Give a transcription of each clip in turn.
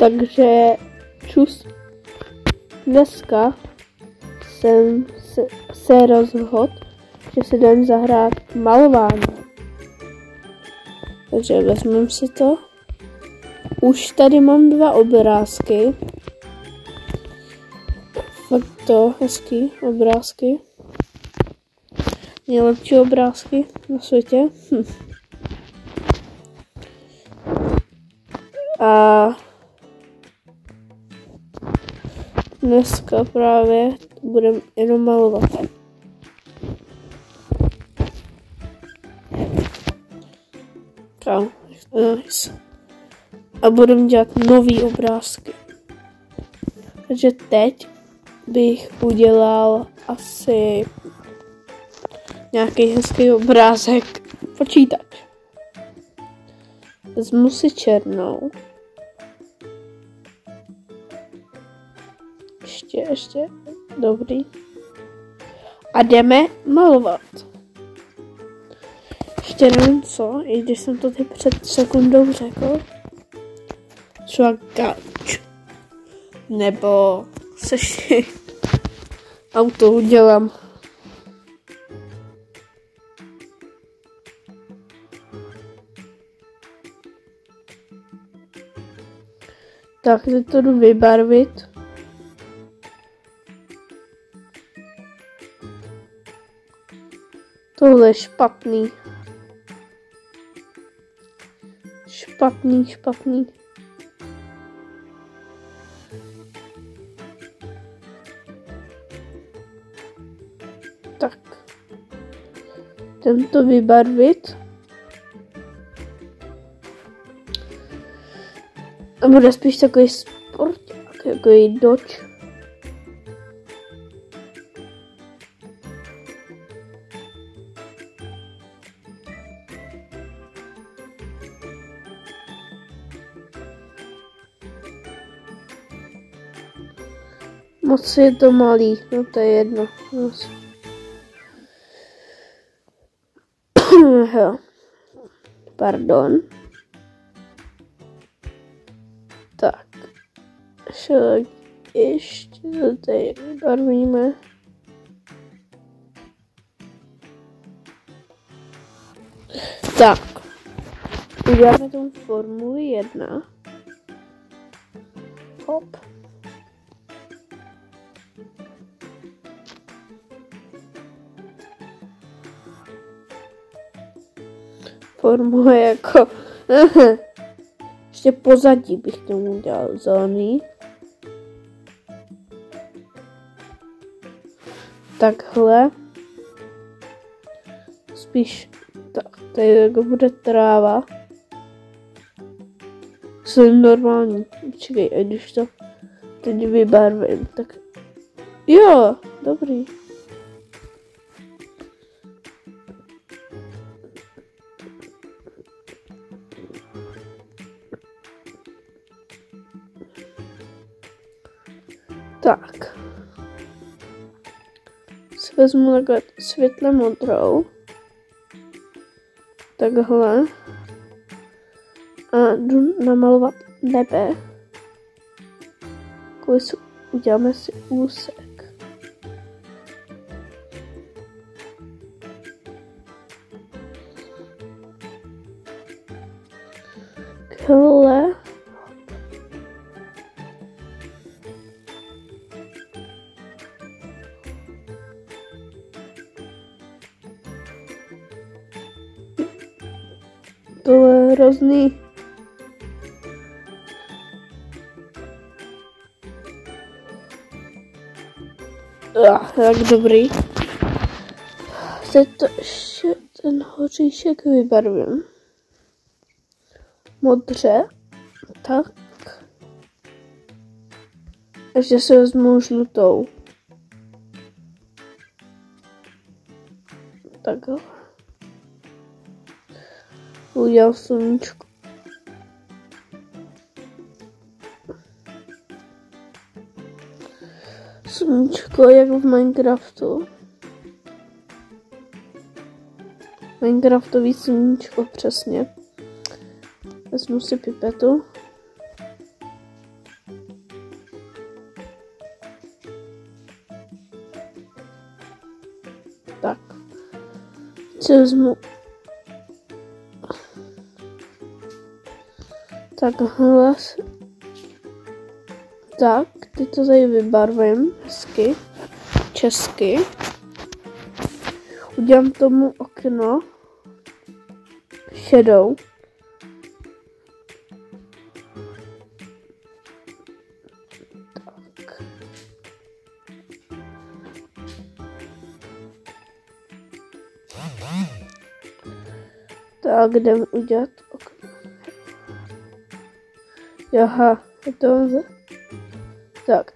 Takže čus. Dneska jsem se rozhodl, že si jdem zahrát malování. Takže vezmeme si to. Už tady mám 2 obrázky. Fakt to hezký obrázky. Nejlepší obrázky na světě. A dneska právě budeme jenom malovat. Nice. A budeme dělat nový obrázky. Takže teď bych udělal asi nějaký hezký obrázek. Počítač. Vezmu si černou. Ještě. Dobrý. A jdeme malovat. Ještě nevím co, i když jsem to teď před sekundou řekl. Třeba gauč. Nebo sešit. Auto udělám. Tak teď to jdu vybarvit. Tohle je špatný. Špatný. Tak. Jdem to vybarvit. A bude spíš takový sporták, takový Dodge. Moc je to malý, no to je jedno. Pardon. Tak. Ještě to tady vybarvíme. Tak. Uděláme tomu Formuli 1. Hop. Formule jako... Ještě pozadí bych tomu udělal zelený. Takhle. Spíš tak, tady jako bude tráva. Jsem normální. Čekej, a když to teď vybarvím, tak... Jo, dobrý. Tak. Si vezmu takhle světle modrou. Takhle. A jdu namalovat nebe. Uděláme si úsek. Takhle. To je hrozný. Tak dobrý. Teď to ještě ten hoříšek vybarvím. Modře. Tak. Ještě si vezmu žlutou. Takhle. Udělal sluníčko. Sluníčko jak v Minecraftu. Minecraftový sluníčko přesně. Vezmu si pipetu. si vezmu takhle. Tak, teď to tady vybarvím hezky, česky. Udělám tomu okno šedou. Tak. Tak, jdem udělat okno. Jaha, je to tak.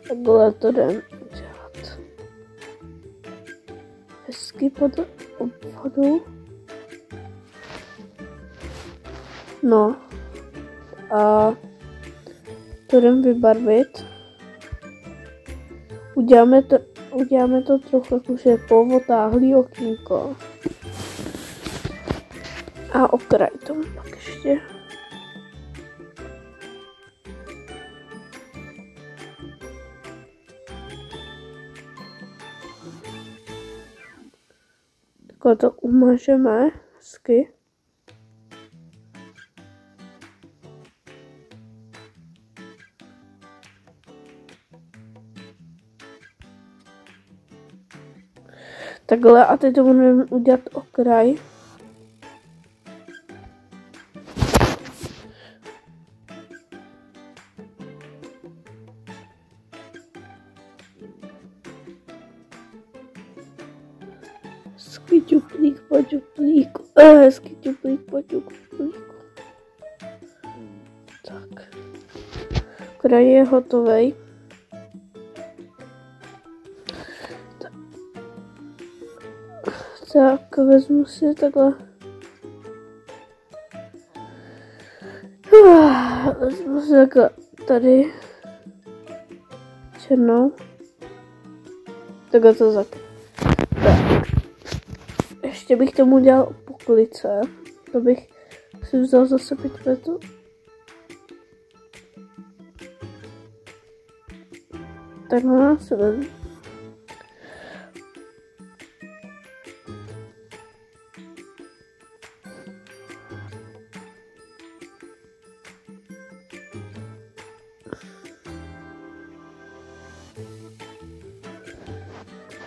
Takhle to jdem udělat. Hezky pod obvodu. No. A to jdem vybarvit. Uděláme to trochu jakože povotáhlý okýnko. A okraj tomu pak ještě. Takhle to umažeme hezky. Takhle a teď to budeme udělat okraj. Hezký ťuplík po ťuplíku. Hezký ťuplík po ťuplíku. Tak. Kraj je hotovej. Tak, vezmu si takhle. Vezmu si takhle tady černou. Takhle to tak. Ještě bych tomu udělal poklice. To bych si vzal zase pitvetu. Takhle se vezmu.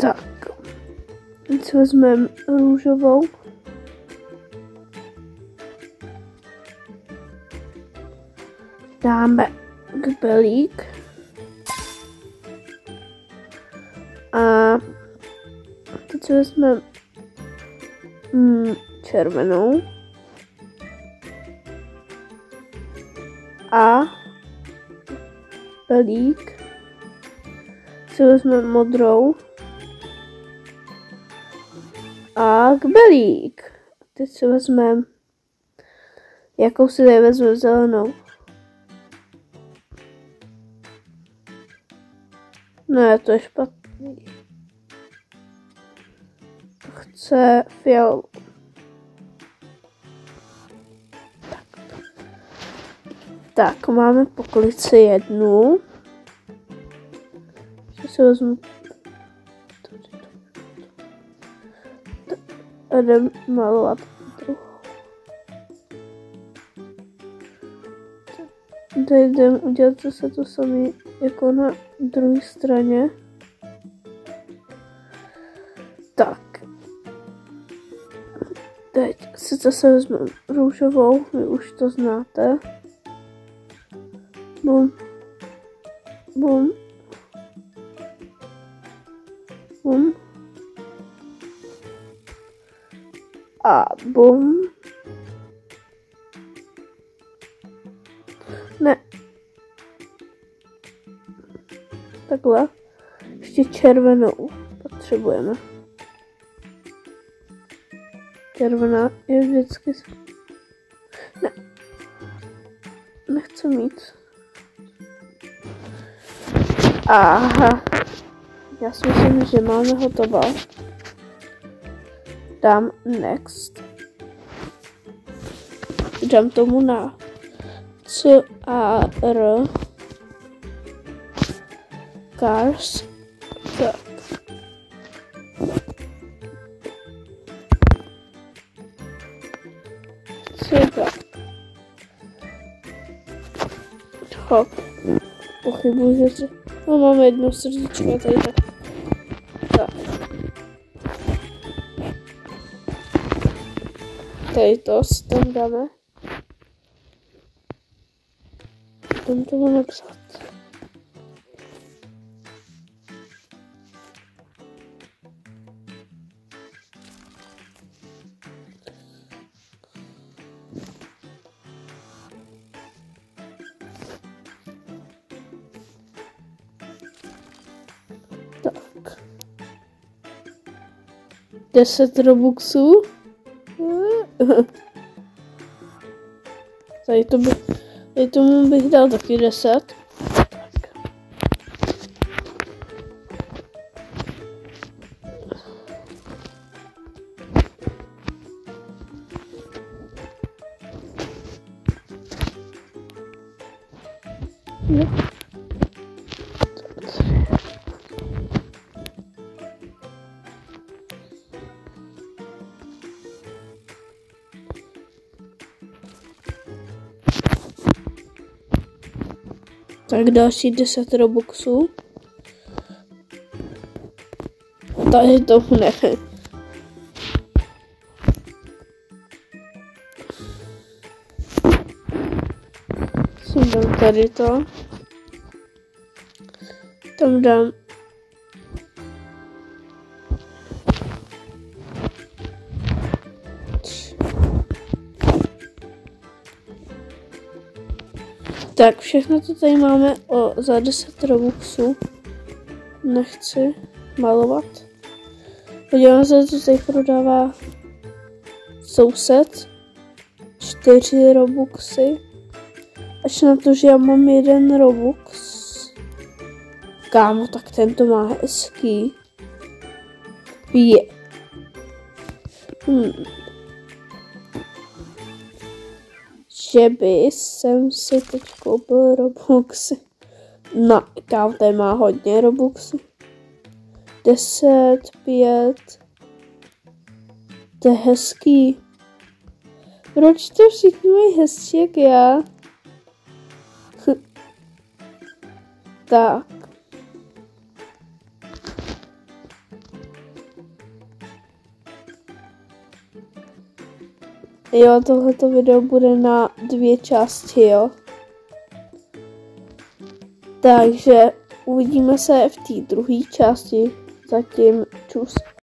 Tak, teď si vezmeme růžovou. Dáme kbelík. A teď si vezmeme červenou. A kbelík. Si vezmeme modrou. A kbelík. Teď si vezmeme, jakou si tady vezmeme zelenou. Ne, to je špatný. Chce fialovou. Tak, máme poklici jednu. Ještě si vezmu. A jdem malovat druhou. Tady jdem udělat zase to samé jako na druhé straně. Tak. Teď si zase vezmeme růžovou, vy už to znáte. Bum. Bum. Bum. A bum. Ne. Takhle. Ještě červenou potřebujeme. Červená je vždycky... Ne. Nechci mít. Aha. Já si myslím, že máme hotovo. Dám next. Dám tomu na C A R cars. Tak. tak. Hop. Pochybuji, že... No, máme jedno srdíčko tady tak. Tak. Tady to si tam dáme. Tam to mám napsat. Tak. 10 robuxů. Tady tomu bych dal taky 10. Tak. No. Tak další 10 robuxů. Tady to ne. Dám tady to. Tam dám. Tak, všechno to tady máme za 10 robuxů. Nechci malovat. Podívám se, co tady prodává soused. 4 robuxy. Až na to, že já mám 1 robux. Kámo, tak tento má hezký. Je. Že by jsem si teď koupil robuxy. No, kámo, tady má hodně robuxů. 10, 5. To je hezký. Proč to všichni mají hezčí jak já? Tak. Jo, tohleto video bude na 2 části, jo. Takže uvidíme se v té druhé části. Zatím čus.